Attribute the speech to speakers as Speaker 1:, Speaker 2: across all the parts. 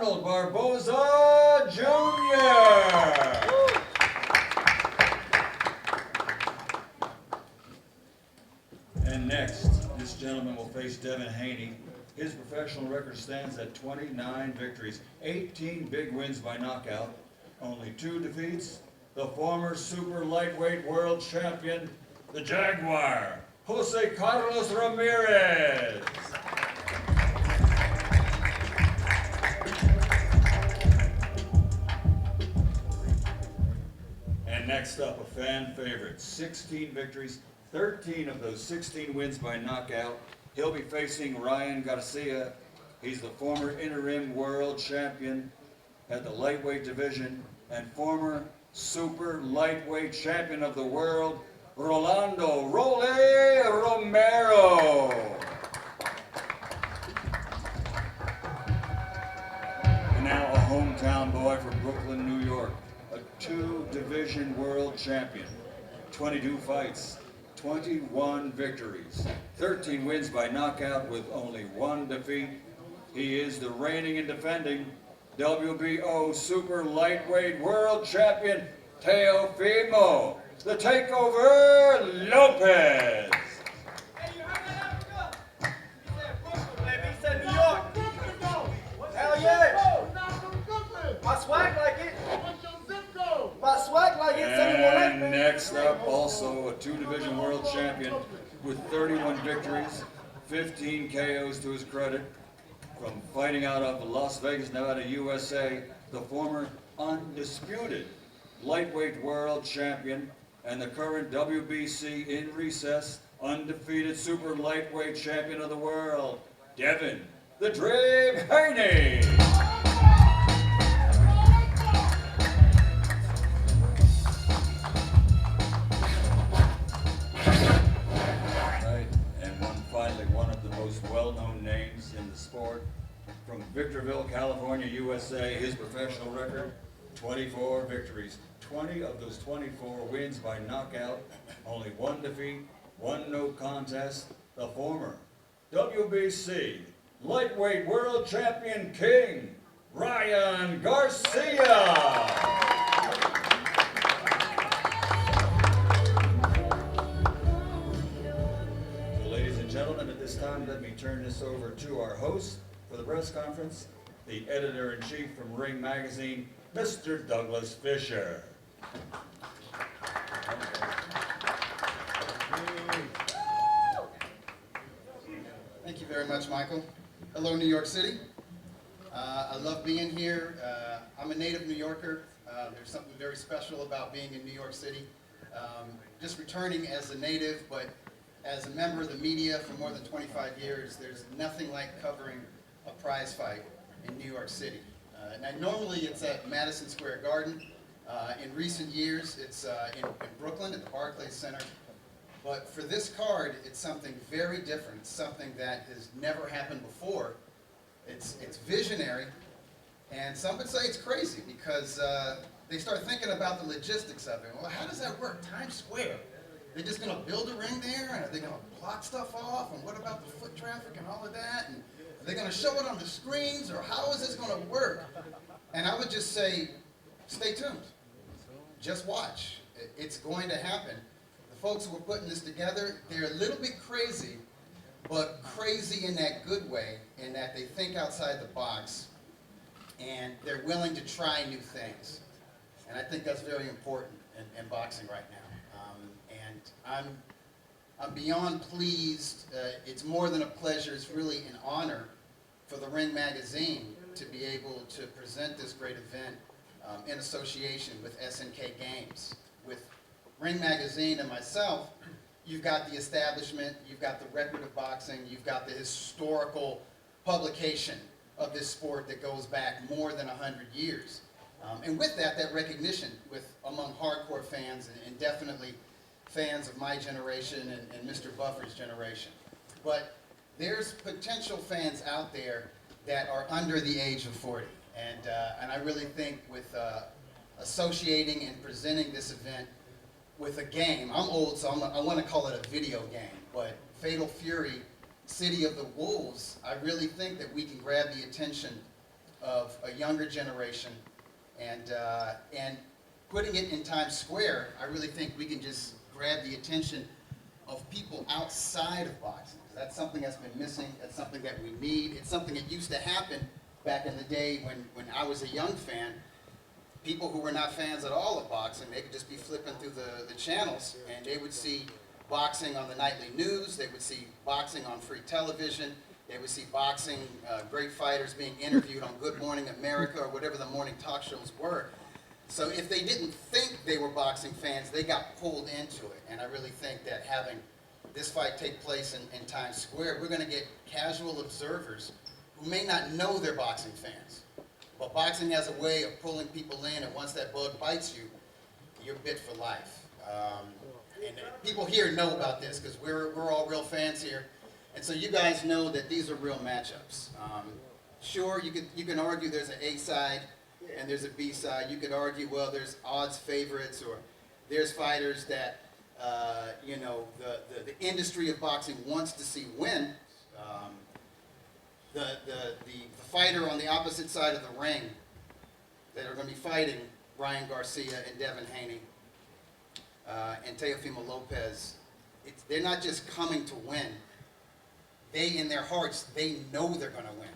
Speaker 1: Arnold Barboza Jr. And next, this gentleman will face Devin Haney. His professional record stands at 29 victories, 18 big wins by knockout, only 2 defeats. The former super lightweight world champion, the Jaguar, Jose Carlos Ramirez. And next up, a fan favorite, 16 victories, 13 of those 16 wins by knockout. He'll be facing Garcia. He's the former interim world champion at the lightweight division and former super lightweight champion of the world, Rollie Romero. And now a hometown boy from Brooklyn, New York, a 2-division world champion, 22 fights, 21 victories, 13 wins by knockout with only 1 defeat. He is the reigning and defending WBO Super Lightweight World Champion, Teofimo, the Takeover Lopez.
Speaker 2: Hey, you heard that, Africa? He said Brooklyn, baby. He said New York. Hell yeah. My swag like it. My swag like it.
Speaker 1: And next up, also a 2-division world champion with 31 victories, 15 KOs to his credit. From fighting out of Las Vegas, Nevada, USA, the former undisputed lightweight world champion and the current WBC in recess undefeated super lightweight champion of the world, Devin, the Dream Haney. Right, and finally, one of the most well-known names in the sport, from Victorville, California, USA, his professional record, 24 victories. 20 of those 24 wins by knockout, only 1 defeat, 1 no contest. The former WBC lightweight world champion king, Garcia. So ladies and gentlemen, at this time, let me turn this over to our host for the press conference, the editor-in-chief from Ring Magazine, Mr. Douglas Fisher.
Speaker 3: Thank you very much, Michael. Hello, New York City. I love being here. I'm a native New Yorker. There's something very special about being in New York City. Just returning as a native, but as a member of the media for more than 25 years, there's nothing like covering a prize fight in New York City. Now, normally it's at Madison Square Garden. In recent years, it's in Brooklyn at the Barclays Center. But for this card, it's something very different. It's something that has never happened before. It's visionary, and some would say it's crazy because they start thinking about the logistics of it. Well, how does that work? Times Square. They're just going to build a ring there, and are they going to block stuff off? And what about the foot traffic and all of that? And are they going to show it on the screens, or how is this going to work? And I would just say, stay tuned. Just watch. It's going to happen. The folks who are putting this together, they're a little bit crazy, but crazy in that good way, in that they think outside the box, and they're willing to try new things. And I think that's very important in boxing right now. And I'm beyond pleased. It's more than a pleasure. It's really an honor for the Ring Magazine to be able to present this great event in association with SNK Games. With Ring Magazine and myself, you've got the establishment, you've got the record of boxing, you've got the historical publication of this sport that goes back more than 100 years. And with that recognition among hardcore fans and definitely fans of my generation and Mr. Buffer's generation. But there's potential fans out there that are under the age of 40. And I really think with associating and presenting this event with a game, I'm old, so I want to call it a video game, but Fatal Fury, City of the Wolves, I really think that we can grab the attention of a younger generation, and putting it in Times Square, I really think we can just grab the attention of people outside of boxing. That's something that's been missing. That's something that we need. It's something that used to happen back in the day when I was a young fan. People who were not fans at all of boxing, they could just be flipping through the channels, and they would see boxing on the nightly news. They would see boxing on free television. They would see boxing, great fighters being interviewed on Good Morning America or whatever the morning talk shows were. So if they didn't think they were boxing fans, they got pulled into it. And I really think that having this fight take place in Times Square, we're going to get casual observers who may not know they're boxing fans. But boxing has a way of pulling people in, and once that bug bites you, you're bit for life. And people here know about this because we're all real fans here. And so you guys know that these are real matchups. Sure, you can argue there's an A side and there's a B side. You could argue, well, there's odds favorites, or there's fighters that you know, the industry of boxing wants to see win. The fighter on the opposite side of the ring that are going to be fighting Ryan Garcia and Devin Haney and Teofimo Lopez, they're not just coming to win. They, in their hearts, they know they're going to win.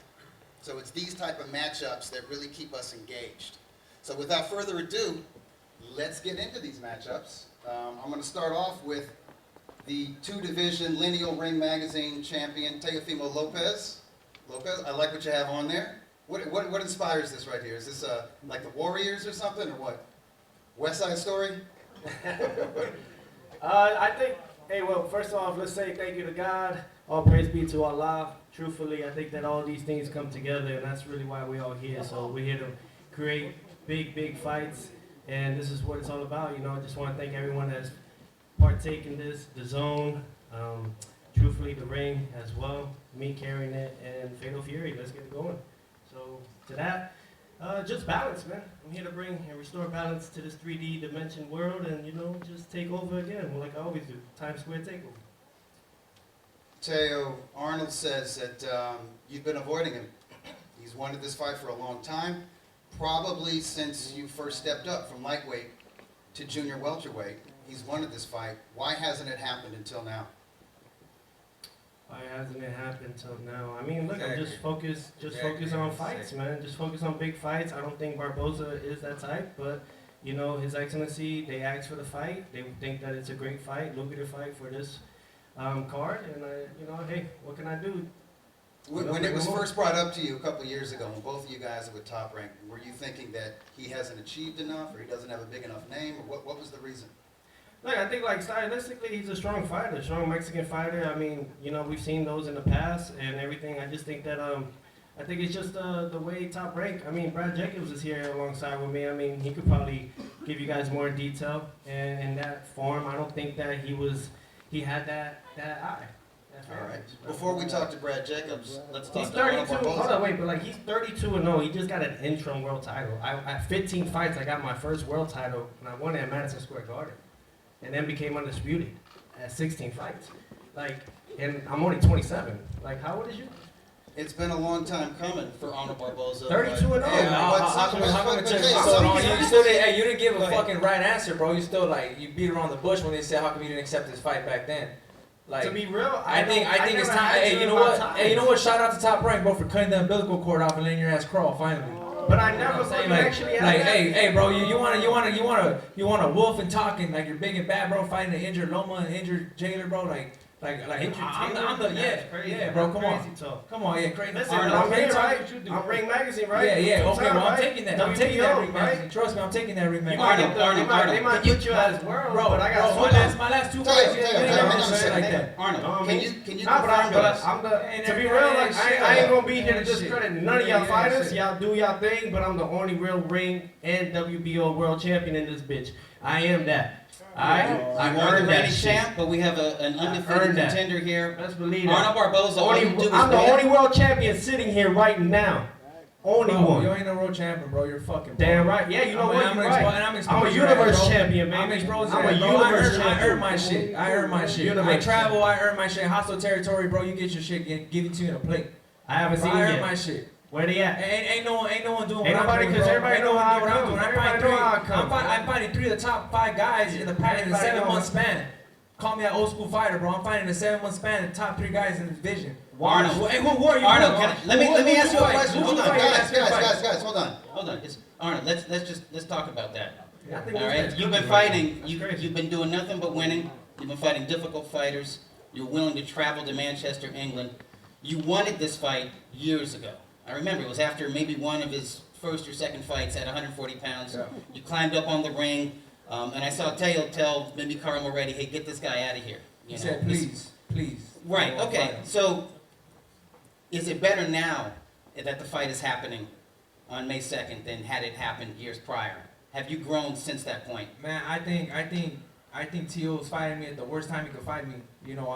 Speaker 3: So it's these type of matchups that really keep us engaged. So without further ado, let's get into these matchups. I'm going to start off with the two-division Lineal Ring Magazine champion, Teofimo Lopez. Lopez, I like what you have on there. What inspires this right here? Is this like the Warriors or something, or what? West Side Story?
Speaker 4: I think, hey, well, first off, let's say thank you to God. All praise be to Allah. Truthfully, I think that all these things come together, and that's really why we're all here. So we're here to create big fights, and this is what it's all about. You know, I just want to thank everyone that's partaken in this, the zone, truthfully, the ring as well, me carrying it, and Fatal Fury. Let's get it going. So to that, just balance, man. I'm here to bring and restore balance to this 3D dimension world, and you know, just take over again, like I always do. Times Square takeover.
Speaker 3: Teo, Arnold says that you've been avoiding him. He's wanted this fight for a long time, probably since you first stepped up from lightweight to junior welterweight. He's wanted this fight. Why hasn't it happened until now?
Speaker 4: Why hasn't it happened till now? I mean, look, I'm just focus on fights, man. Just focus on big fights. I don't think Barboza is that type, but you know, His Excellency, they asked for the fight. They think that it's a great fight, lucrative fight for this card, and you know, hey, what can I do?
Speaker 3: When it was first brought up to you a couple of years ago, when both of you guys were top ranked, were you thinking that he hasn't achieved enough, or he doesn't have a big enough name, or what was the reason?
Speaker 4: Look, I think like stylistically, he's a strong fighter, strong Mexican fighter. I mean, you know, we've seen those in the past and everything. I just think that I think it's just the way Top Rank. I mean, Brad Jacobs is here alongside with me. I mean, he could probably give you guys more detail. And in that form, I don't think that he had that eye.
Speaker 3: All right. Before we talk to Brad Jacobs, let's talk
Speaker 4: He's
Speaker 3: to
Speaker 4: 32.
Speaker 3: Arnold Barboza.
Speaker 4: Hold on, wait, but like he's 32-0. He just got an interim world title. At 15 fights, I got my first world title, and I won it at Madison Square Garden, and then became undisputed at 16 fights. Like, and I'm only 27. Like, how old is you?
Speaker 3: It's been a long time coming for Arnold Barboza.
Speaker 4: 32-0.
Speaker 5: How come it took so long? You still didn't, hey, you didn't give a fucking right answer, bro. You still like you beat around the bush when they said how come you didn't accept this fight back then. Like,
Speaker 4: to be real,
Speaker 5: I think it's time. Hey, you know what? Hey, you know what? Shout out to Top Rank, bro, for cutting the umbilical cord off and letting your ass crawl finally.
Speaker 4: But I never fucking actually had
Speaker 5: like,
Speaker 4: that.
Speaker 5: hey, bro, you want to wolf and talking like you're big and bad, bro, fighting an injured Loma and injured jailer, bro, like I'm the yeah, bro, come on, yeah, crazy.
Speaker 4: Listen, I'm Ring, right? I'm Ring Magazine, right?
Speaker 5: Yeah, okay, well, I'm taking that. I'm taking that Ring
Speaker 4: right?
Speaker 5: Magazine. Trust me, I'm taking that Ring Magazine.
Speaker 4: Arnold. They might put you as world,
Speaker 5: bro,
Speaker 4: but I got
Speaker 5: my last two fights, like that.
Speaker 3: Arnold, can you
Speaker 4: confirm this? To be real, like, I ain't gonna be here to discredit none of y'all fighters. Y'all do y'all thing, but I'm the only real ring and WBO world champion in this bitch. I am that.
Speaker 6: I earned that champ, but we have an undefeated contender here.
Speaker 4: Let's believe it.
Speaker 6: Arnold Barboza.
Speaker 4: I'm the only world champion sitting here right now. Only one.
Speaker 5: You ain't no world champion, bro. You're fucking
Speaker 4: damn right. Yeah, you know what? You're right. I'm a universe champion, man. I'm a universe champion.
Speaker 5: I earn my shit. I travel. I earn my shit. Hostile territory, bro. You get your shit given to you in a plate.
Speaker 4: I haven't seen it
Speaker 5: I
Speaker 4: yet.
Speaker 5: earn my shit.
Speaker 4: Where they at?
Speaker 5: Ain't no one doing
Speaker 4: Ain't
Speaker 5: what
Speaker 4: nobody,
Speaker 5: I'm doing,
Speaker 4: because
Speaker 5: bro.
Speaker 4: everybody
Speaker 5: Ain't
Speaker 4: know
Speaker 5: no one
Speaker 4: how I
Speaker 5: doing what I'm
Speaker 4: come.
Speaker 5: doing.
Speaker 4: Everybody know how I come.
Speaker 5: I'm fighting 3 of the top 5 guys in the
Speaker 4: Everybody
Speaker 5: 7-month
Speaker 4: know.
Speaker 5: span. Call me an old school fighter, bro. I'm fighting in a 7-month span, the top 3 guys in the division.
Speaker 6: Arnold.
Speaker 5: Hey, who are you?
Speaker 6: Arnold, let me
Speaker 5: Who
Speaker 6: ask you a
Speaker 5: fight?
Speaker 6: question.
Speaker 5: Who
Speaker 6: Hold on,
Speaker 5: fight?
Speaker 6: guys, hold on. Arnold, let's talk about that.
Speaker 4: I think
Speaker 6: All right,
Speaker 4: that's
Speaker 6: you've been
Speaker 4: crazy.
Speaker 6: fighting.
Speaker 4: That's
Speaker 6: You've
Speaker 4: crazy.
Speaker 6: been doing nothing but winning. You've been fighting difficult fighters. You're willing to travel to Manchester, England. You wanted this fight years ago. I remember it was after maybe one of his first or second fights at 140 pounds.
Speaker 4: Yeah.
Speaker 6: You climbed up on the ring, and I saw Teo tell maybe Carl Moretti, "Hey, get this guy out of here."
Speaker 5: He
Speaker 6: You
Speaker 5: said,
Speaker 6: know,
Speaker 5: please.
Speaker 6: Right,
Speaker 5: I wanna
Speaker 6: okay.
Speaker 5: fight him.
Speaker 6: So, is it better now that the fight is happening on May 2nd than had it happened years prior? Have you grown since that point?
Speaker 5: Man, I think Teo's fighting me at the worst time he could fight me. You know,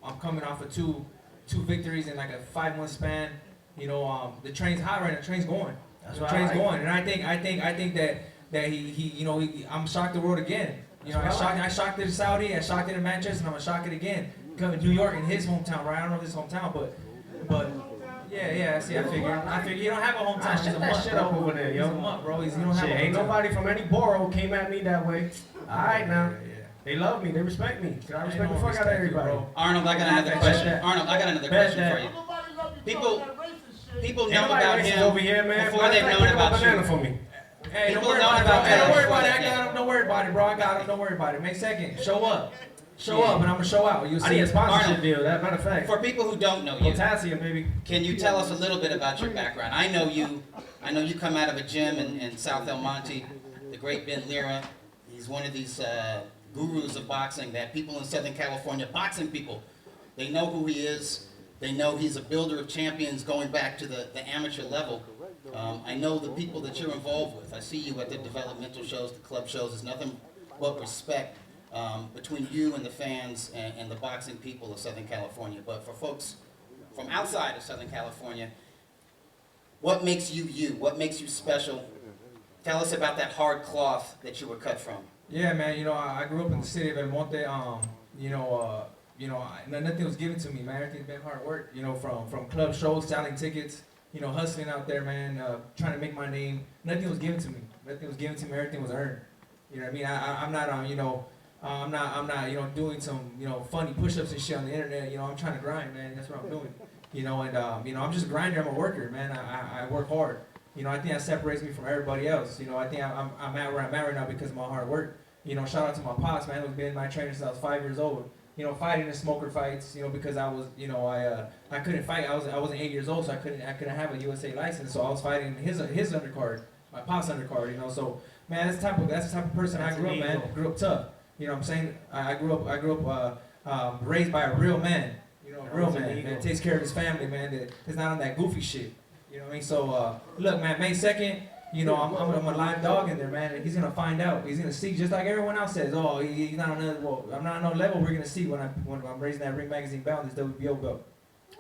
Speaker 5: I'm coming off of two victories in like a 5-month span. You know, the train's hot right now. The train's going.
Speaker 4: That's
Speaker 5: The
Speaker 4: what
Speaker 5: train's
Speaker 4: I like.
Speaker 5: going, and I think that he you know, I'm shocked the world again. You know, I shocked it in Saudi, I shocked it in Manchester, and I'm gonna shock it again. Coming to New York in his hometown, right? I don't know his hometown, but yeah. See, I figure you don't have a hometown.
Speaker 4: Shut
Speaker 5: He's a
Speaker 4: that
Speaker 5: mutt,
Speaker 4: shit
Speaker 5: bro.
Speaker 4: up over there, yo.
Speaker 5: He's a mutt, bro. You don't have
Speaker 4: Shit,
Speaker 5: a
Speaker 4: ain't
Speaker 5: hometown.
Speaker 4: nobody from any borough came at me that way. All right now.
Speaker 5: Yeah.
Speaker 4: They love me. They respect me. 'Cause I respect the
Speaker 5: don't
Speaker 4: fuck out of
Speaker 5: respect you,
Speaker 4: everybody.
Speaker 5: bro.
Speaker 6: Arnold, I got another
Speaker 5: Bet
Speaker 6: question.
Speaker 5: that.
Speaker 6: Arnold, I got another
Speaker 4: Bet
Speaker 6: question for
Speaker 4: that.
Speaker 6: you. People
Speaker 4: Ain't
Speaker 6: know
Speaker 4: nobody
Speaker 6: about
Speaker 4: racist
Speaker 6: him
Speaker 4: over here, man.
Speaker 6: before
Speaker 4: Matter
Speaker 6: they've
Speaker 4: of fact,
Speaker 6: known
Speaker 4: pick up a
Speaker 6: about
Speaker 4: banana
Speaker 6: you.
Speaker 4: for me.
Speaker 5: Hey, don't
Speaker 6: People
Speaker 5: worry
Speaker 6: know
Speaker 5: about it,
Speaker 6: about
Speaker 5: bro. Hey, don't
Speaker 6: that
Speaker 5: worry about it.
Speaker 6: before
Speaker 5: I
Speaker 6: they
Speaker 5: got him. Don't worry about it, bro. I got him. Don't worry about it. May 2nd, show up. Show up, and I'm gonna show out. You'll
Speaker 4: I need a
Speaker 5: see.
Speaker 4: sponsorship
Speaker 6: Arnold.
Speaker 4: deal. That matter of fact.
Speaker 6: For people who don't know you,
Speaker 4: Potassium, baby.
Speaker 6: can you tell us a little bit about your background? I know you come out of a gym in South El Monte, the great Ben Lira. He's one of these gurus of boxing that people in Southern California, boxing people, they know who he is. They know he's a builder of champions going back to the amateur level. I know the people that you're involved with. I see you at the developmental shows, the club shows. There's nothing but respect between you and the fans and the boxing people of Southern California. But for folks from outside of Southern California, what makes you you? What makes you special? Tell us about that hard cloth that you were cut from.
Speaker 5: Yeah, man. You know, I grew up in the city of El Monte. Nothing was given to me, man. Everything's been hard work. You know, from club shows, selling tickets, you know, hustling out there, man, trying to make my name. Nothing was given to me. Nothing was given to me. Everything was earned. You know what I mean? I'm not, I'm not, doing some, funny push-ups and shit on the internet. You know, I'm trying to grind, man. That's what I'm doing. You know, and I'm just a grinder. I'm a worker, man. I work hard. You know, I think that separates me from everybody else. You know, I think I'm at where I'm at right now because of my hard work. You know, shout out to my pops, man, who's been my trainer since I was 5 years old. You know, fighting the smoker fights. You know, because I was, I couldn't fight. I wasn't 8 years old, so I couldn't have a USA license. So I was fighting his undercard, my pop's undercard. You know, so man, that's the type of person I grew up, man. Grew up tough. You know what I'm saying? I grew up raised by a real man. You know, a real man that takes care of his family, man. That is not on that goofy shit. You know what I mean? So look, man, May 2nd. You know, I'm a live dog in there, man. And he's gonna find out. He's gonna see, just like everyone else says. Oh, he's not on another. Well, I'm not on no level. We're gonna see when I'm raising that Ring Magazine belt, this WBO belt.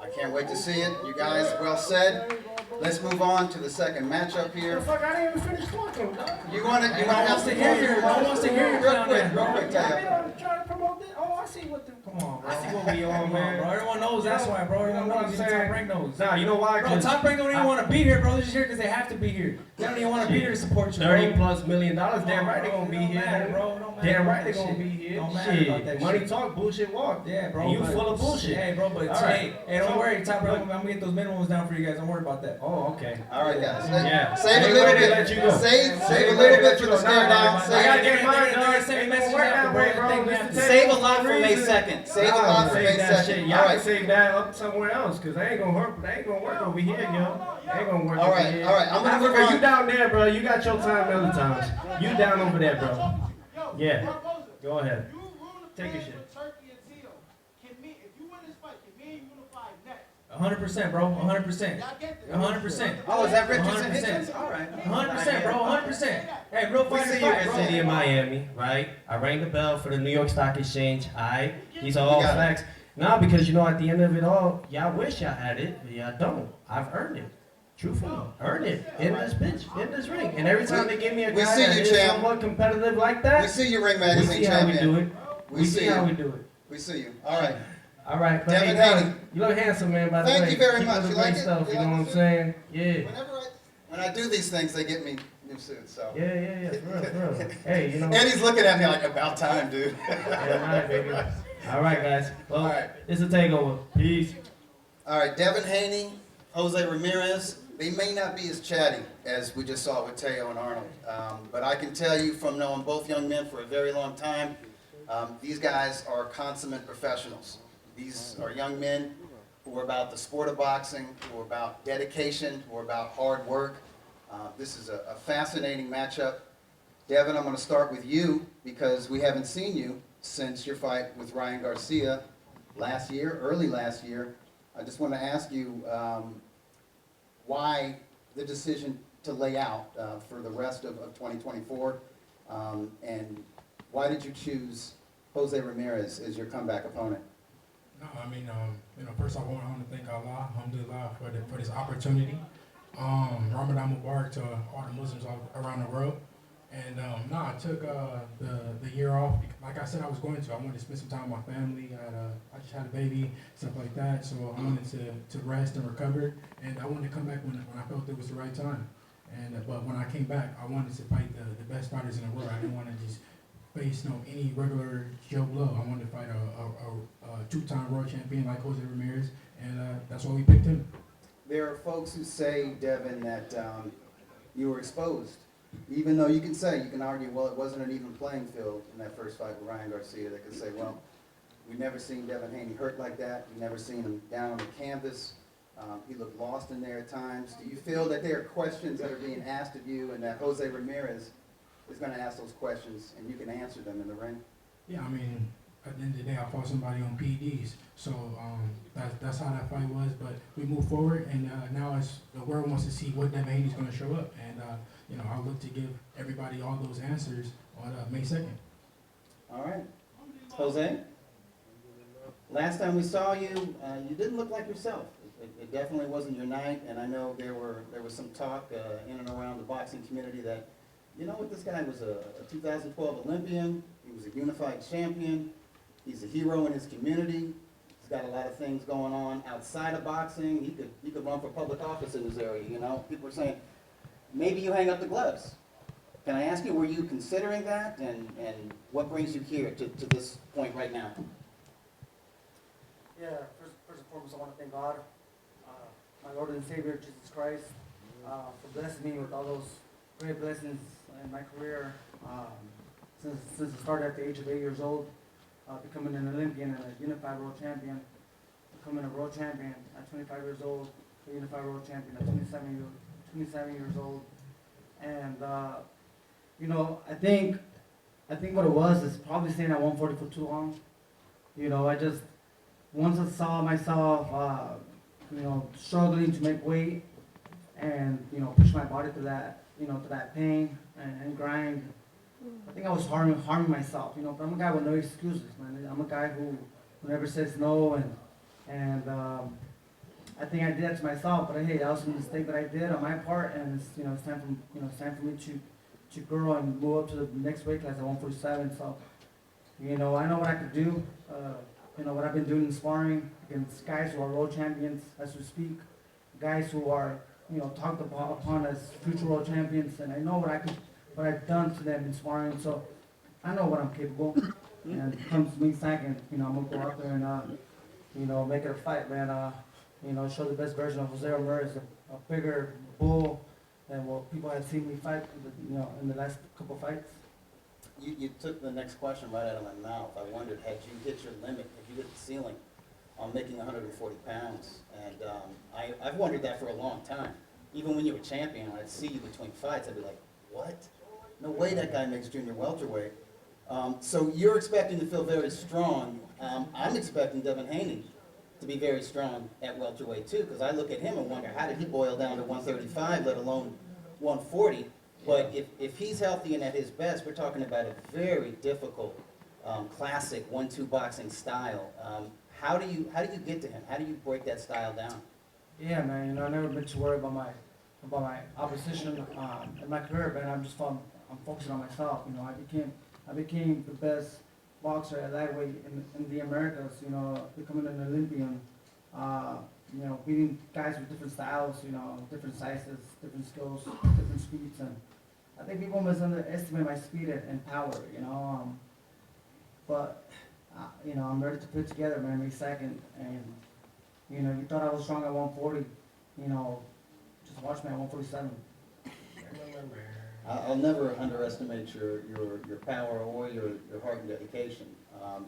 Speaker 3: I can't wait to see it. You guys, well said. Let's move on to the second matchup here.
Speaker 4: Fuck, I didn't even finish talking.
Speaker 3: You want to
Speaker 5: No one wants to hear you. No one wants to hear you.
Speaker 3: Real quick, Teo.
Speaker 4: I'm trying to promote this. Oh, I see what the.
Speaker 5: Come on, bro.
Speaker 4: I see what we on,
Speaker 5: Come on,
Speaker 4: man.
Speaker 5: bro. Everyone knows that's why, bro. Everyone
Speaker 4: You know what
Speaker 5: knows.
Speaker 4: I'm
Speaker 5: Even
Speaker 4: saying?
Speaker 5: Top Rank knows.
Speaker 4: Nah, you know why?
Speaker 5: Bro,
Speaker 4: 'Cause
Speaker 5: Top Rank don't even want to be here, bro. They're just here because they have to be here. They don't even want to be here to support you, bro.
Speaker 4: $30+ million. Damn right they gonna be
Speaker 5: Don't
Speaker 4: here,
Speaker 5: matter,
Speaker 4: man.
Speaker 5: bro. Don't matter
Speaker 4: Damn
Speaker 5: about
Speaker 4: right they
Speaker 5: that
Speaker 4: gonna
Speaker 5: shit.
Speaker 4: be here.
Speaker 5: Don't matter about that
Speaker 4: Money
Speaker 5: shit.
Speaker 4: talk, bullshit walk.
Speaker 5: Yeah, bro.
Speaker 4: And you
Speaker 5: but-
Speaker 4: full of bullshit.
Speaker 5: Hey, bro, but
Speaker 4: All right.
Speaker 5: hey, don't worry, Top Rank. I'm gonna get those minimums down for you guys. Don't worry about that.
Speaker 4: Oh, okay.
Speaker 3: All right, guys.
Speaker 4: Yeah.
Speaker 3: Save a
Speaker 4: Ain't
Speaker 3: little
Speaker 4: ready to
Speaker 3: bit.
Speaker 4: let you go.
Speaker 3: Save a
Speaker 4: Ain't
Speaker 3: little
Speaker 4: ready to
Speaker 3: bit
Speaker 4: let
Speaker 3: for
Speaker 4: you
Speaker 3: the
Speaker 4: go.
Speaker 3: stare
Speaker 4: Nah,
Speaker 3: down.
Speaker 4: I
Speaker 3: Save
Speaker 4: gotta
Speaker 3: it.
Speaker 4: get mine done.
Speaker 5: Send
Speaker 4: Ain't
Speaker 5: message
Speaker 4: gonna work
Speaker 5: out,
Speaker 4: that
Speaker 5: bro.
Speaker 4: way, bro.
Speaker 5: Think
Speaker 4: Mr.
Speaker 5: that-
Speaker 4: Tate,
Speaker 6: Save a
Speaker 4: for
Speaker 6: lot
Speaker 4: some
Speaker 6: for May
Speaker 4: reason.
Speaker 6: 2nd.
Speaker 3: Save a
Speaker 4: Nah,
Speaker 3: lot for May
Speaker 4: save that shit.
Speaker 3: 2nd.
Speaker 4: Y'all
Speaker 3: All
Speaker 4: can
Speaker 3: right.
Speaker 4: save that up somewhere else, cause that ain't gonna hurt. That ain't gonna work over here, yo. That ain't gonna work
Speaker 3: All
Speaker 4: over
Speaker 3: right,
Speaker 4: here.
Speaker 3: all right. I'm gonna move
Speaker 4: Africa,
Speaker 3: on.
Speaker 4: you down there, bro. You got your time other times. You down over there, bro. Yeah. Go ahead.
Speaker 2: You rule the
Speaker 4: Take your
Speaker 2: fans
Speaker 4: shit.
Speaker 2: with Turkey and Tito. If you win this fight, can me and you unify next?
Speaker 5: 100%, bro. 100%.
Speaker 2: Y'all get this?
Speaker 5: 100%.
Speaker 3: Oh, is that Richardson
Speaker 5: 100%.
Speaker 3: Hitchens? All right.
Speaker 5: 100%, bro. 100%. Hey, real
Speaker 3: We
Speaker 5: fighter
Speaker 3: see you,
Speaker 5: fight, bro.
Speaker 4: City of Miami, right? I rang the bell for the New York Stock Exchange. These are all
Speaker 3: You got it.
Speaker 4: facts. Nah, because at the end of it all, y'all wish y'all had it, but y'all don't. I've earned it. Truthfully, earned it in this bitch, in this ring. And every time they give me a
Speaker 3: We
Speaker 4: guy
Speaker 3: see
Speaker 4: that
Speaker 3: you,
Speaker 4: is
Speaker 3: champ.
Speaker 4: somewhat competitive like
Speaker 3: We
Speaker 4: that,
Speaker 3: see you, Ring
Speaker 4: we
Speaker 3: Magazine
Speaker 4: see how we do
Speaker 3: champion.
Speaker 4: it. We see how we do it.
Speaker 3: We see you. All right.
Speaker 4: All right, but
Speaker 3: Devin
Speaker 4: hey,
Speaker 3: Haney.
Speaker 4: Devin, you look handsome, man. By the way,
Speaker 3: Thank you very
Speaker 4: Keep
Speaker 3: much.
Speaker 4: up the
Speaker 3: You
Speaker 4: great
Speaker 3: like it?
Speaker 4: stuff.
Speaker 3: You
Speaker 4: You know
Speaker 3: like
Speaker 4: what I'm
Speaker 3: the suit?
Speaker 4: saying? Yeah.
Speaker 3: When I do these things, they get me new suits. So.
Speaker 4: Yeah. For real. Hey, you know.
Speaker 3: And he's looking at me like, about time, dude.
Speaker 4: Yeah, right, baby. All right, guys. Well,
Speaker 3: All right.
Speaker 4: it's a takeover. Peace.
Speaker 3: All right, Devin Haney, Jose Ramirez. They may not be as chatty as we just saw with Teo and Arnold, but I can tell you from knowing both young men for a very long time, these guys are consummate professionals. These are young men who are about the sport of boxing, who are about dedication, who are about hard work. This is a fascinating matchup. Devin, I'm going to start with you because we haven't seen you since your fight with Ryan Garcia early last year. I just want to ask you why the decision to lay out for the rest of 2024, and why did you choose Jose Ramirez as your comeback opponent?
Speaker 7: No, I mean, first off, I want to thank Allah, alhamdulillah, for this opportunity. Ramadan Mubarak to all the Muslims all around the world. And I took the year off. Like I said, I was going to. I wanted to spend some time with my family. I just had a baby, stuff like that. So I wanted to rest and recover. And I wanted to come back when I felt it was the right time. And but when I came back, I wanted to fight the best fighters in the world. I didn't want to just face any regular Joe Blow. I wanted to fight a two-time world champion like Jose Ramirez, and that's why we picked him.
Speaker 3: There are folks who say, Devin, that you were exposed. Even though you can argue, well, it wasn't an even playing field in that first fight with Ryan Garcia. They could say, well, we've never seen Devin Haney hurt like that. We've never seen him down on the canvas. He looked lost in there at times. Do you feel that there are questions that are being asked of you and that Jose Ramirez is going to ask those questions and you can answer them in the ring?
Speaker 7: Yeah, I mean, at the end of the day, I fought somebody on PEDs, so that's how that fight was. But we move forward, and now the world wants to see what Devin Haney's going to show up, and I'll look to give everybody all those answers on May 2nd.
Speaker 6: All right. Jose, last time we saw you, you didn't look like yourself. It definitely wasn't your night, and I know there was some talk in and around the boxing community that, you know what, this guy was a 2012 Olympian, he was a unified champion, he's a hero in his community, he's got a lot of things going on outside of boxing, he could run for public office in this area, you know? People are saying, maybe you hang up the gloves. Can I ask you, were you considering that, and what brings you here to this point right now?
Speaker 2: Yeah, first and foremost, I want to thank God, my Lord and Savior, Jesus Christ, for blessing me with all those great blessings in my career. Since it started at the age of 8 years old, becoming an Olympian and a unified world champion, becoming a world champion at 25 years old, a unified world champion at 27 years old. And, I think what it was is probably staying at 140 for too long. Once I saw myself, struggling to make weight and, push my body to that pain and grind, I think I was harming myself, but I'm a guy with no excuses, man. I'm a guy who never says no, and I think I did that to myself, but hey, that was a mistake that I did on my part, and it's time for me to grow and move up to the next weight class at 147. So, I know what I could do. What I've been doing in sparring against guys who are world champions as we speak, guys who are talked upon as future world champions, and I know what I've done to them in sparring. So I know what I'm capable. And it comes to me second, I'm gonna go out there and make it a fight, man. Show the best version of Jose Ramirez, a bigger bull than what people have seen me fight, in the last couple fights.
Speaker 6: You took the next question right out of my mouth. I wondered, had you hit your limit, had you hit the ceiling on making 140 pounds? And I've wondered that for a long time. Even when you were champion, when I'd see you between fights, I'd be like, what? No way that guy makes junior welterweight. So you're expecting to feel very strong. I'm expecting Devin Haney to be very strong at welterweight too, because I look at him and wonder, how did he boil down to 135, let alone 140? But if he's healthy and at his best, we're talking about a very difficult, classic 1-2 boxing style. How do you get to him? How do you break that style down?
Speaker 2: Yeah, man. I've never been too worried about my opposition in my career, man. I'm focusing on myself. I became the best
Speaker 8: boxer at lightweight in the Americas, you know, becoming an Olympian, you know, beating guys with different styles, you know, different sizes, different skills, different speeds, and I think people must underestimate my speed and power, you know, but, you know, I'm ready to put together, man, May 2nd, and, you know, you thought I was strong at 140, you know, just watch me at 147.
Speaker 9: I'll never underestimate your power or your heart and dedication.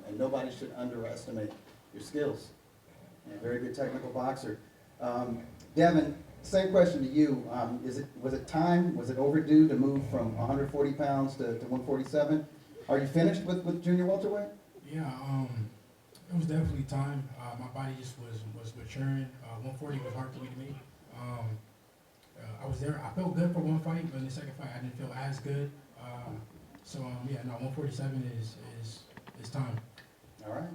Speaker 9: And nobody should underestimate your skills. You're a very good technical boxer. Devin, same question to you. Was it time? Was it overdue to move from 140 pounds to 147? Are you finished with junior welterweight?
Speaker 7: Yeah, it was definitely time. My body just was maturing. 140 was hard to me. I was there. I felt good for one fight, but in the second fight, I didn't feel as good. Yeah, no, 147 is time.
Speaker 9: All right.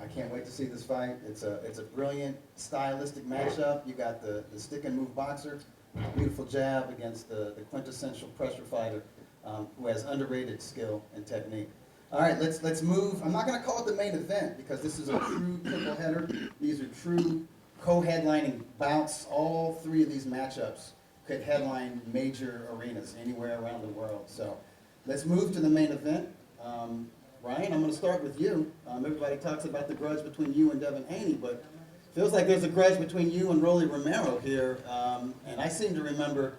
Speaker 9: I can't wait to see this fight. It's a brilliant stylistic matchup. You got the stick and move boxer, beautiful jab against the quintessential pressure fighter who has underrated skill and technique. All right, let's move. I'm not going to call it the main event because this is a true triple header. These are true co-headlining bouts. All three of these matchups could headline major arenas anywhere around the world. So let's move to the main event. Ryan, I'm going to start with you. Everybody talks about the grudge between you and Devin Haney, but feels like there's a grudge between you and Rollie Romero here. And I seem to remember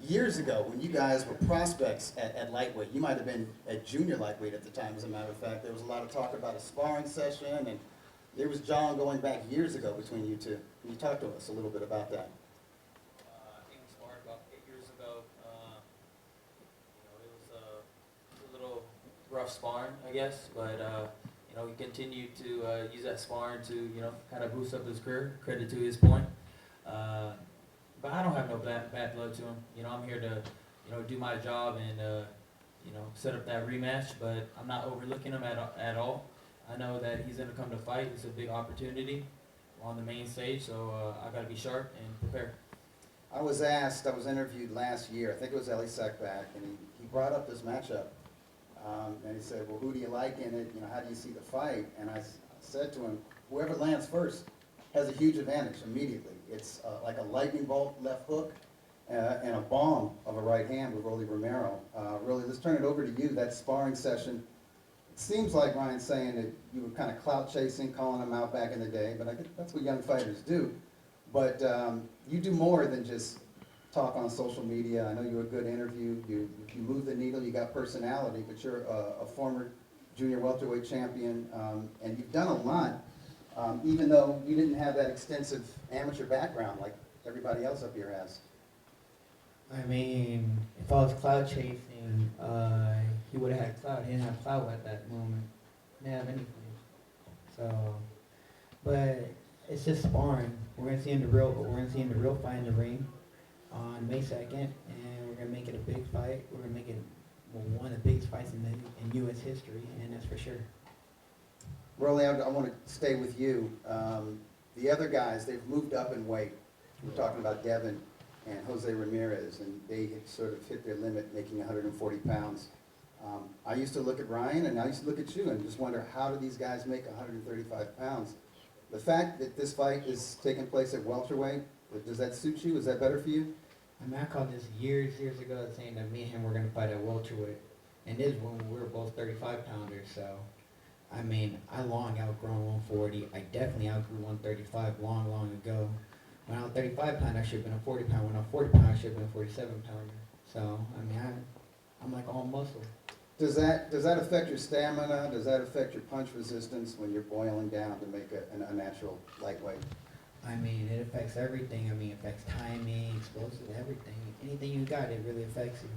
Speaker 9: years ago when you guys were prospects at lightweight. You might have been at junior lightweight at the time, as a matter of fact. There was a lot of talk about a sparring session, and there was John going back years ago between you two. Can you talk to us a little bit about that?
Speaker 10: I think we sparred about 8 years ago. It was a little rough sparring, I guess, but we continued to use that sparring to kind of boost up his career. Credit to his point. But I don't have no bad blood to him. I'm here to do my job and set up that rematch. But I'm not overlooking him at all. I know that he's going to come to fight. It's a big opportunity on the main stage, so I got to be sharp and prepared.
Speaker 9: I was interviewed last year, I think it was Ellie Sackback, and he brought up this matchup. And he said, well, who do you like in it? How do you see the fight? And I said to him, whoever lands first has a huge advantage immediately. It's like a lightning bolt left hook and a bomb of a right hand with Rollie Romero. Rollie, let's turn it over to you. That sparring session, it seems like Ryan's saying that you were kind of clout chasing, calling him out back in the day, but I think that's what young fighters do. But you do more than just talk on social media. I know you're a good interview. You move the needle. You got personality, but you're a former junior welterweight champion, and you've done a lot, even though you didn't have that extensive amateur background like everybody else up here has.
Speaker 11: I mean, if I was cloud chasing, he would have had cloud. He didn't have cloud at that moment. He didn't have anything. So, but it's just sparring. We're gonna see in the real fight in the ring on May 2nd, and we're gonna make it a big fight. We're gonna make it one of the biggest fights in U.S. history, and that's for sure.
Speaker 9: Rollie, I want to stay with you. The other guys, they've moved up in weight. We're talking about Devin and Jose Ramirez, and they had sort of hit their limit, making 140 pounds. I used to look at Ryan, and I used to look at you, and just wonder, how do these guys make 135 pounds? The fact that this fight is taking place at welterweight, does that suit you? Is that better for you?
Speaker 11: I mean, I called this years ago, saying that me and him were gonna fight at welterweight, and this is when we were both 35-pounders. So, I mean, I long outgrown 140. I definitely outgrew 135 long ago. When I was 35-pounder, I should have been a 40-pounder. When I was 40-pounder, I should have been a 47-pounder. So, I mean, I'm like all muscle.
Speaker 9: Does that affect your stamina? Does that affect your punch resistance when you're boiling down to make a natural lightweight?
Speaker 11: I mean, it affects everything. I mean, it affects timing, explosive, everything. Anything you got, it really affects you.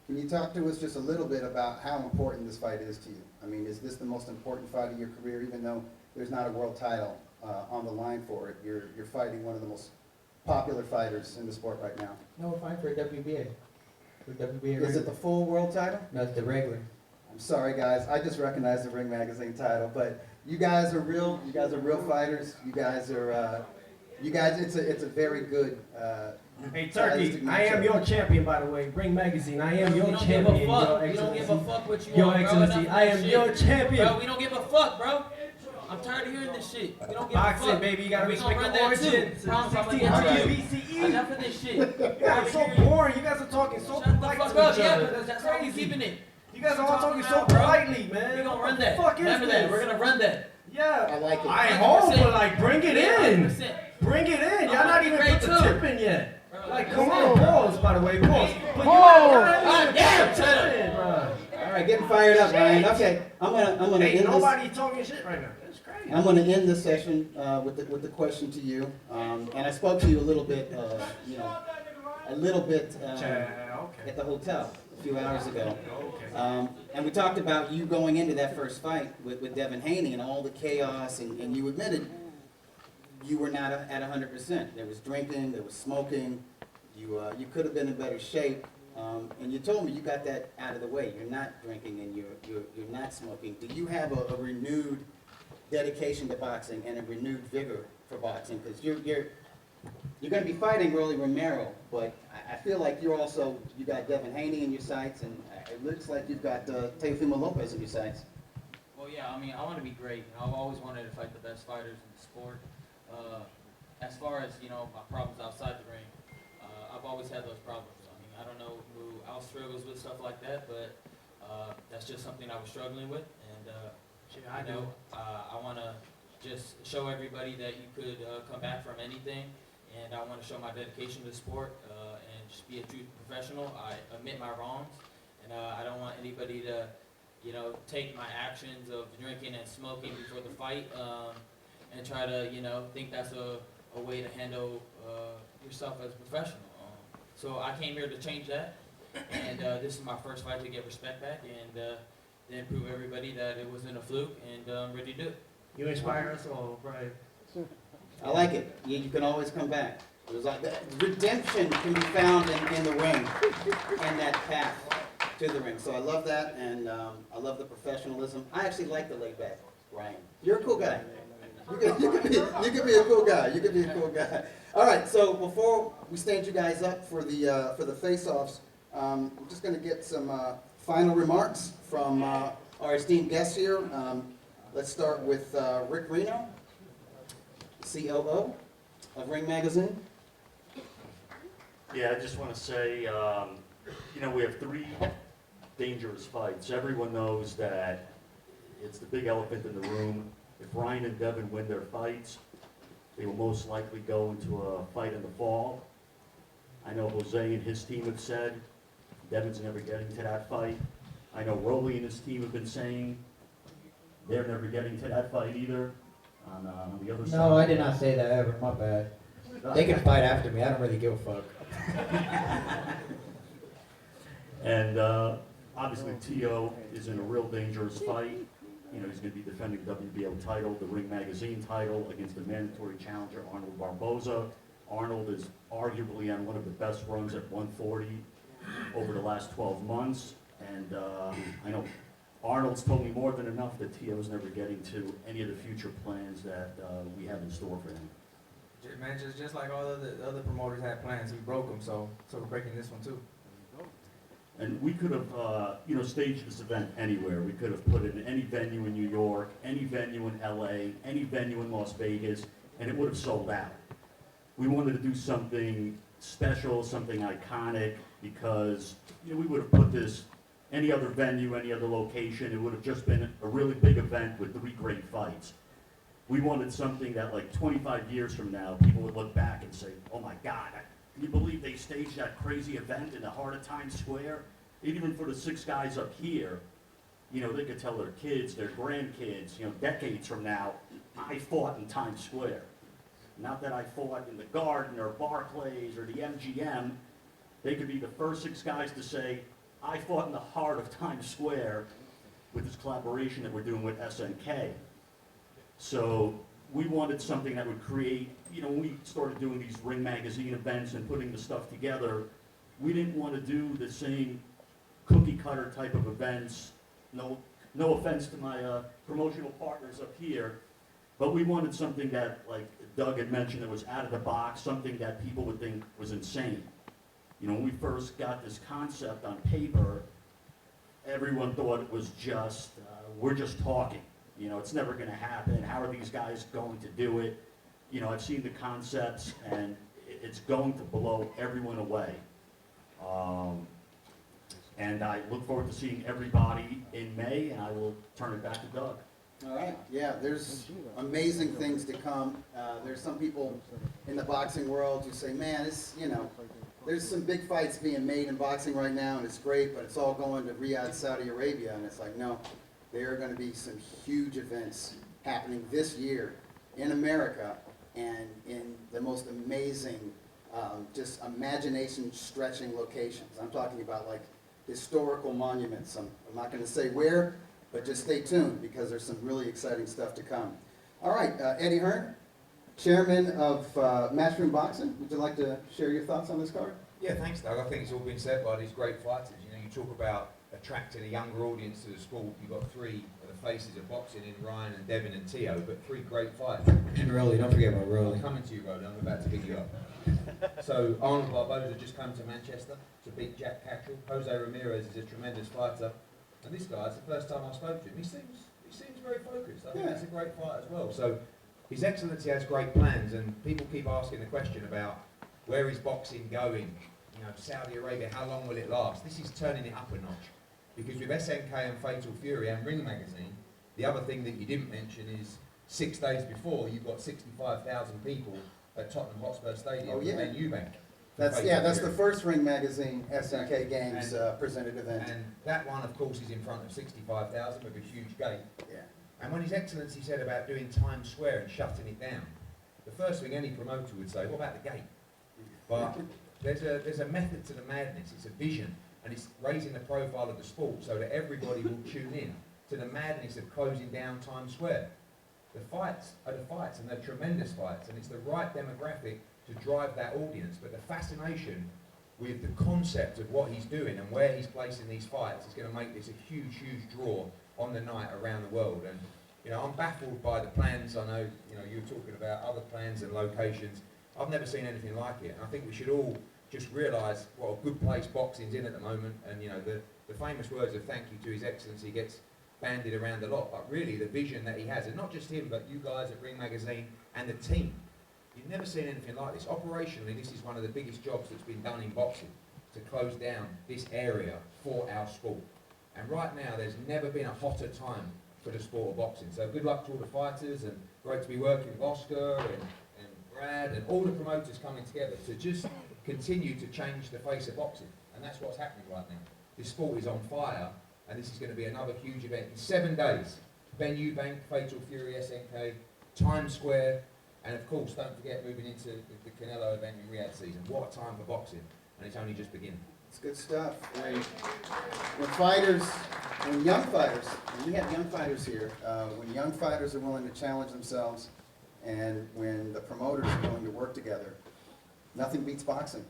Speaker 9: Can you talk to us just a little bit about how important this fight is to you? I mean, is this the most important fight of your career, even though there's not a world title on the line for it? You're fighting one of the most popular fighters in the sport right now.
Speaker 11: No, we're fighting for a WBA.
Speaker 9: Is it the full world title?
Speaker 11: No, it's the regular.
Speaker 9: I'm sorry, guys. I just recognized the Ring Magazine title, but you guys are real. You guys are real fighters. You guys are. It's a very good
Speaker 4: Hey,
Speaker 3: stylistic
Speaker 4: Turkey, I am
Speaker 3: matchup.
Speaker 4: your champion, by the way. Ring Magazine, I am your
Speaker 10: We don't give
Speaker 4: champion,
Speaker 10: a
Speaker 4: Your
Speaker 10: fuck. We don't
Speaker 4: Excellency.
Speaker 10: give a fuck what you
Speaker 4: Your
Speaker 10: want, bro.
Speaker 4: Excellency,
Speaker 10: Enough of
Speaker 4: I
Speaker 10: that
Speaker 4: am
Speaker 10: shit.
Speaker 4: your champion.
Speaker 10: Bro, we don't give a fuck, bro. I'm tired of hearing this shit. We don't give
Speaker 4: Boxing,
Speaker 10: a fuck.
Speaker 4: baby, you gotta
Speaker 10: We
Speaker 4: respect
Speaker 10: gonna
Speaker 4: the
Speaker 10: run that too.
Speaker 4: origins.
Speaker 10: Promise I'm gonna
Speaker 4: 1600
Speaker 10: get to
Speaker 4: BCE.
Speaker 10: you. Enough of this shit.
Speaker 4: You guys are so boring. You guys are talking so
Speaker 10: Shut the
Speaker 4: polite
Speaker 10: fuck
Speaker 4: to
Speaker 10: up.
Speaker 4: each
Speaker 10: Yeah,
Speaker 4: other.
Speaker 10: because that's how we
Speaker 4: crazy.
Speaker 10: keeping it.
Speaker 4: You guys are all talking so
Speaker 10: about, bro.
Speaker 4: politely, man.
Speaker 10: We gonna
Speaker 4: What
Speaker 10: run
Speaker 4: the
Speaker 10: that.
Speaker 4: fuck is
Speaker 10: Remember
Speaker 4: this?
Speaker 10: that. We're gonna run that.
Speaker 4: Yeah.
Speaker 3: I like it.
Speaker 4: I ain't home,
Speaker 10: 100%.
Speaker 4: but like, bring it in.
Speaker 10: 100%.
Speaker 4: Bring it in.
Speaker 10: I'm
Speaker 4: Y'all
Speaker 10: gonna
Speaker 4: not
Speaker 10: be
Speaker 4: even
Speaker 10: great
Speaker 4: put the
Speaker 10: too.
Speaker 4: tip in yet.
Speaker 10: Bro,
Speaker 4: Like,
Speaker 10: that's
Speaker 4: come
Speaker 10: it.
Speaker 4: on, pause, by the way, pause. But you
Speaker 10: God damn,
Speaker 4: ain't
Speaker 10: shut up.
Speaker 4: in, bro.
Speaker 9: All right, getting fired up, Ryan. Okay, I'm gonna
Speaker 4: Ain't
Speaker 9: end this.
Speaker 4: nobody talking shit right now. That's crazy.
Speaker 9: I'm going to end this session with the question to you, and I spoke to you a little bit, at the hotel a few hours ago, and we talked about you going into that first fight with Devin Haney and all the chaos, and you admitted you were not at 100%. There was drinking, there was smoking. You could have been in better shape, and you told me you got that out of the way. You're not drinking and you're not smoking. Do you have a renewed dedication to boxing and a renewed vigor for boxing? Because you're going to be fighting Rollie Romero, but I feel like you got Devin Haney in your sights, and it looks like you've got Teofimo Lopez in your sights.
Speaker 10: Well, yeah, I mean, I want to be great. I've always wanted to fight the best fighters in the sport. As far as, my problems outside the ring, I've always had those problems. I mean, I don't know who else struggles with stuff like that, but that's just something I was struggling with. And, I want to just show everybody that you could come back from anything. And I want to show my dedication to the sport and just be a true professional. I admit my wrongs, and I don't want anybody to, take my actions of drinking and smoking before the fight and try to, think that's a way to handle yourself as a professional. So I came here to change that, and this is my first fight to get respect back and then prove everybody that it wasn't a fluke, and I'm ready to do it.
Speaker 4: You inspire us all, Brian.
Speaker 9: I like it. You can always come back. It was like that. Redemption can be found in the ring and that path to the ring. So I love that, and I love the professionalism. I actually like the laid back, Ryan. You're a cool guy. You could be a cool guy. You could be a cool guy. All right. So before we stand you guys up for the face-offs, we're just going to get some final remarks from our esteemed guests here. Let's start with Rick Reno, COO of Ring Magazine.
Speaker 12: Yeah, I just want to say, we have 3 dangerous fights. Everyone knows that it's the big elephant in the room. If Ryan and Devin win their fights, they will most likely go into a fight in the fall. I know Jose and his team have said Devin's never getting to that fight. I know Rollie and his team have been saying they're never getting to that fight either. On the other side.
Speaker 11: No, I did not say that ever. My bad. They can fight after me. I don't really give a fuck.
Speaker 12: And obviously Tio is in a real dangerous fight. He's going to be defending the WBO title, the Ring Magazine title, against the mandatory challenger Arnold Barboza. Arnold is arguably on one of the best runs at 140 over the last 12 months. And I know Arnold's told me more than enough that Tio's never getting to any of the future plans that we have in store for him.
Speaker 5: Man, just like all the other promoters had plans, we broke them, so we're breaking this one too.
Speaker 12: And we could have, staged this event anywhere. We could have put it in any venue in New York, any venue in LA, any venue in Las Vegas, and it would have sold out. We wanted to do something special, something iconic, because we would have put this any other venue, any other location. It would have just been a really big event with 3 great fights. We wanted something that, like 25 years from now, people would look back and say, "Oh my God, can you believe they staged that crazy event in the heart of Times Square?" Even for the 6 guys up here, they could tell their kids, their grandkids, decades from now, I fought in Times Square. Not that I fought in the Garden or Barclays or the MGM. They could be the first 6 guys to say, I fought in the heart of Times Square with this collaboration that we're doing with SNK. So we wanted something that would create, when we started doing these Ring Magazine events and putting the stuff together, we didn't want to do the same cookie cutter type of events. No offense to my promotional partners up here, But we wanted something that, like Doug had mentioned, that was out of the box, something that people would think was insane. You know, when we first got this concept on paper, everyone thought it was just, we're just talking. You know, it's never going to happen. How are these guys going to do it? You know, I've seen the concepts, and it's going to blow everyone away. And I look forward to seeing everybody in May, and I will turn it back to Doug.
Speaker 3: All right, yeah, there's amazing things to come. There's some people in the boxing world who say, man, it's, you know, there's some big fights being made in boxing right now, and it's great, but it's all going to Riyadh, Saudi Arabia. And it's like, no, there are going to be some huge events happening this year in America and in the most amazing, just imagination-stretching locations. I'm talking about like historical monuments. I'm not going to say where, but just stay tuned because there's some really exciting stuff to come. All right, Eddie Hearn, Chairman of Matchroom Boxing. Would you like to share your thoughts on this card?
Speaker 13: Yeah, thanks, Doug. I think it's all been said by these great fighters. You know, you talk about attracting a younger audience to the sport. You've got three of the faces of boxing in Ryan and Devin and Teo, but three great fighters.
Speaker 11: And Rollie, don't forget about Rollie.
Speaker 13: I'm coming to you, Rollie. I'm about to pick you up. So Arnold Barboza just come to Manchester to beat Jack Cattrall. Jose Ramirez is a tremendous fighter. And this guy, it's the first time I spoke to him. He seems very focused. I think he's a great fighter as well. So His Excellency has great plans, and people keep asking the question about where is boxing going? You know, Saudi Arabia, how long will it last? This is turning it up a notch. Because with SNK and Fatal Fury and Ring Magazine, the other thing that you didn't mention is 6 days before, you've got 65,000 people at Tottenham Hotspur Stadium, the MAY2 bank.
Speaker 3: That's the first Ring Magazine SNK Games presented event.
Speaker 13: And that one, of course, is in front of 65,000 with a huge gate.
Speaker 3: Yeah.
Speaker 13: And when His Excellency said about doing Times Square and shutting it down, the first thing any promoter would say, what about the gate? But there's a method to the madness, it's a vision, and it's raising the profile of the sport so that everybody will tune in to the madness of closing down Times Square. The fights are the fights, and they're tremendous fights, and it's the right demographic to drive that audience, but the fascination with the concept of what he's doing and where he's placing these fights is going to make this a huge, huge draw on the night around the world. And you know, I'm baffled by the plans. I know, you know, you were talking about other plans and locations. I've never seen anything like it, and I think we should all just realise what a good place boxing's in at the moment. And you know, the famous words of thank you to His Excellency gets bandied around a lot, but really the vision that he has, and not just him, but you guys at Ring Magazine and the team. You've never seen anything like this. Operationally, this is one of the biggest jobs that's been done in boxing, to close down this area for our sport. And right now, there's never been a hotter time for the sport of boxing. So good luck to all the fighters, and great to be working with Oscar and Brad and all the promoters coming together to just continue to change the face of boxing. And that's what's happening right now. This sport is on fire, and this is going to be another huge event in 7 days. Venue Bank, Fatal Fury, SNK, Times Square, and of course, don't forget moving into the Canelo event in Riyadh season. What a time for boxing, and it's only just beginning.
Speaker 3: It's good stuff. When young fighters, and we have young fighters here, when young fighters are willing to challenge themselves, and when the promoters are willing to work together, nothing beats boxing.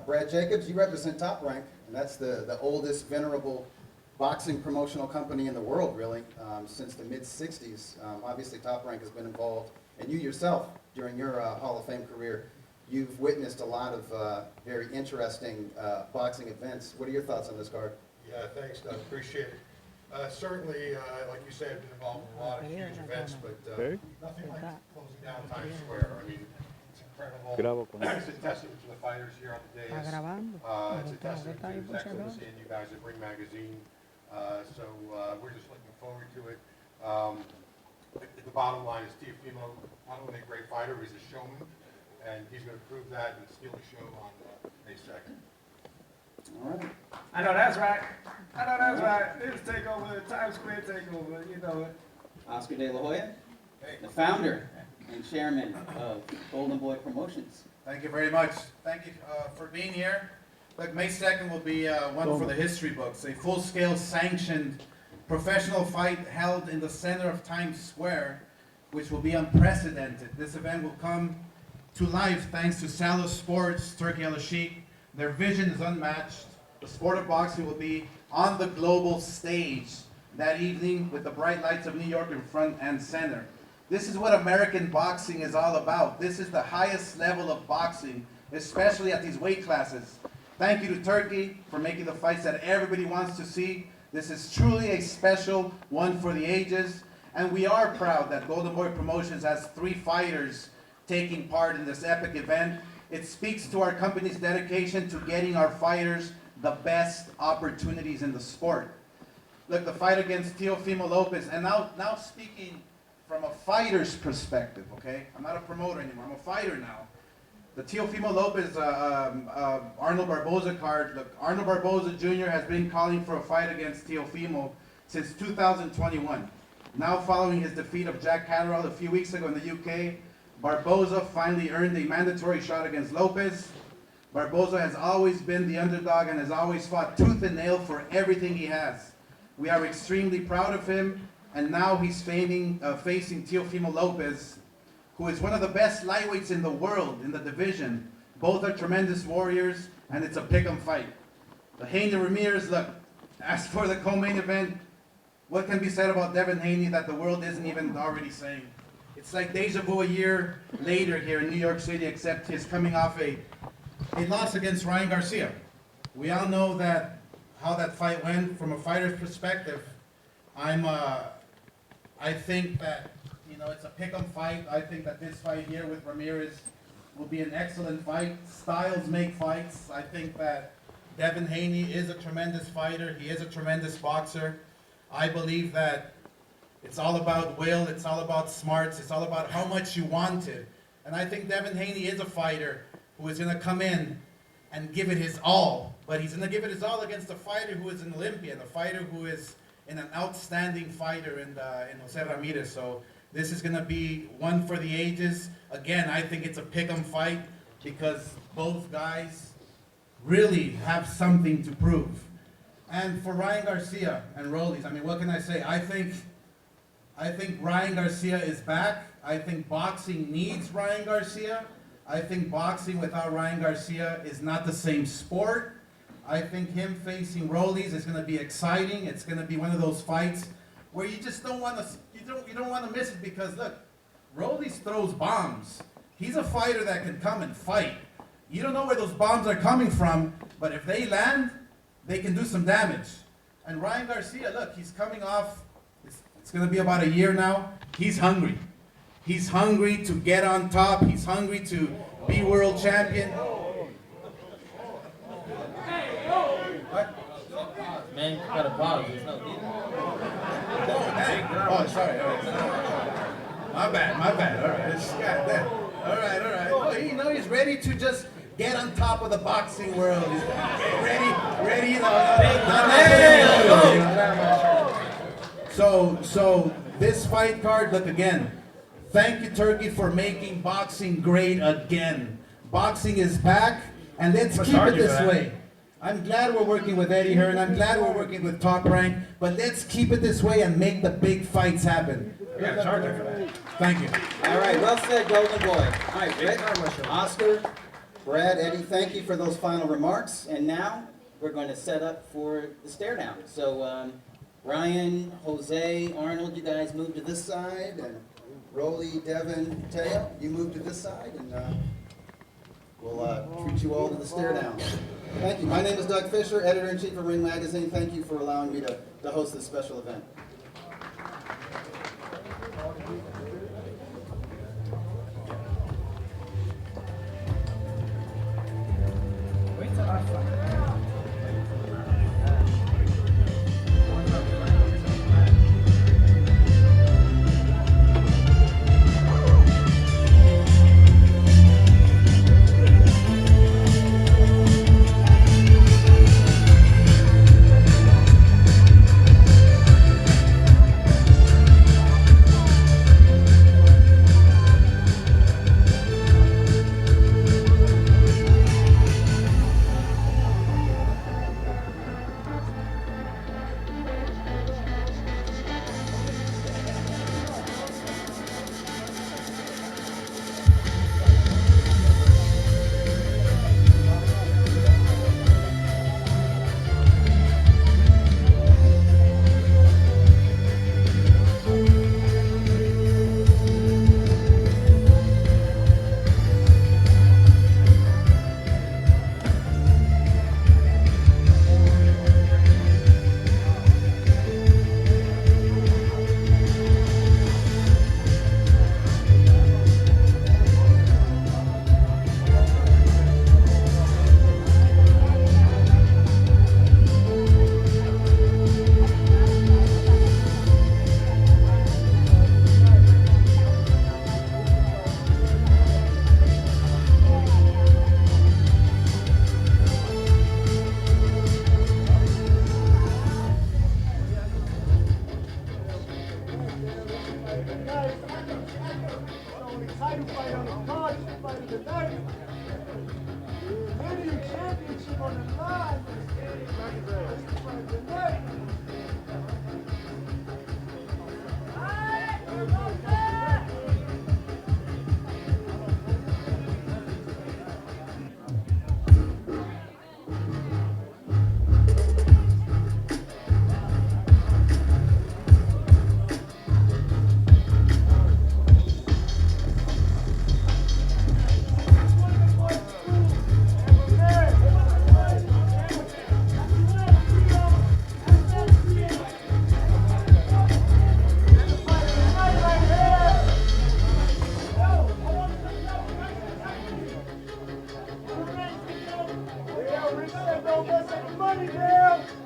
Speaker 3: Brad Jacobs, you represent Top Rank, and that's the oldest venerable boxing promotional company in the world, really, since the mid-'60s. Obviously, Top Rank has been involved, and you yourself, during your Hall of Fame career, you've witnessed a lot of very interesting boxing events. What are your thoughts on this card?
Speaker 14: Yeah, thanks, Doug. Appreciate it. Certainly, like you said, I've been involved in a lot of huge events, but nothing like closing down Times Square. I mean, it's incredible. It's a testament to the fighters here on the day. It's a testament to His Excellency and you guys at Ring Magazine. So we're just looking forward to it. The bottom line is Teofimo, not only a great fighter, he's a showman, and he's going to prove that and steal the show on May 2nd.
Speaker 3: All right.
Speaker 4: I know that's right. I know that's right. This takeover, Times Square takeover, you know it.
Speaker 6: Oscar De La Hoya, the founder and chairman of Golden Boy Promotions.
Speaker 15: Thank you very much. Thank you for being here. Look, May 2nd will be one for the history books. A full-scale sanctioned professional fight held in the center of Times Square, which will be unprecedented. This event will come to life thanks to Salos Sports, Turkey Al-Sheikh. Their vision is unmatched. The sport of boxing will be on the global stage that evening with the bright lights of New York in front and center. This is what American boxing is all about. This is the highest level of boxing, especially at these weight classes. Thank you to Turkey for making the fights that everybody wants to see. This is truly a special one for the ages. And we are proud that Golden Boy Promotions has 3 fighters taking part in this epic event. It speaks to our company's dedication to getting our fighters the best opportunities in the sport. Look, the fight against Teofimo Lopez, and now speaking from a fighter's perspective, okay? I'm not a promoter anymore, I'm a fighter now. The Teofimo Lopez, Arnold Barboza card, look, Arnold Barboza Jr. has been calling for a fight against Teofimo since 2021. Now following his defeat of Jack Catterall a few weeks ago in the UK, Barboza finally earned a mandatory shot against Lopez. Barboza has always been the underdog and has always fought tooth and nail for everything he has. We are extremely proud of him, and now he's facing Teofimo Lopez, who is one of the best lightweights in the world in the division. Both are tremendous warriors, and it's a pick'em fight. The Haney Ramirez, look, as for the co-main event, what can be said about Devin Haney that the world isn't even already saying? It's like deja vu a year later here in New York City, except he's coming off a loss against Ryan Garcia. We all know that how that fight went from a fighter's perspective. I think that, you know, it's a pick'em fight. I think that this fight here with Ramirez will be an excellent fight. Styles make fights. I think that Devin Haney is a tremendous fighter. He is a tremendous boxer. I believe that it's all about will, it's all about smarts, it's all about how much you want it. And I think Devin Haney is a fighter who is going to come in and give it his all. But he's going to give it his all against a fighter who is an Olympian, a fighter who is an outstanding fighter in Jose Ramirez. So this is going to be one for the ages. Again, I think it's a pick'em fight because both guys really have something to prove. And for Ryan Garcia and Rollie, I mean, what can I say? I think Ryan Garcia is back. I think boxing needs Ryan Garcia. I think boxing without Ryan Garcia is not the same sport. I think him facing Rollies is going to be exciting. It's going to be one of those fights where you just don't want to, you don't want to miss it because look, Rollies throws bombs. He's a fighter that can come and fight. You don't know where those bombs are coming from, but if they land, they can do some damage. And Ryan Garcia, look, he's coming off, it's going to be about a year now. He's hungry. He's hungry to get on top. He's hungry to be world champion.
Speaker 10: Man, you gotta pause. There's no need.
Speaker 15: Oh, sorry. All right. My bad. All right. This guy there. All right. Oh, you know, he's ready to just get on top of the boxing world. He's ready, you know. So this fight card, look again. Thank you, Turkey, for making boxing great again. Boxing is back, and let's keep it this way. I'm glad we're working with Eddie Hearn. I'm glad we're working with Top Rank, but let's keep it this way and make the big fights happen.
Speaker 14: Yeah, charge her for that.
Speaker 15: Thank you.
Speaker 9: All right, well said, Golden Boy. All right, Rick, Oscar, Brad, Eddie, thank you for those final remarks. And now we're going to set up for the stare down. So Ryan, Jose, Arnold, you guys move to this side, and Rollie, Devin, Teo, you move to this side, and we'll treat you all to the stare down. Thank you. My name is Doug Fisher, editor-in-chief of Ring Magazine. Thank you for allowing me to host this special event.
Speaker 8: Wait till I fight.
Speaker 2: Money, Bill!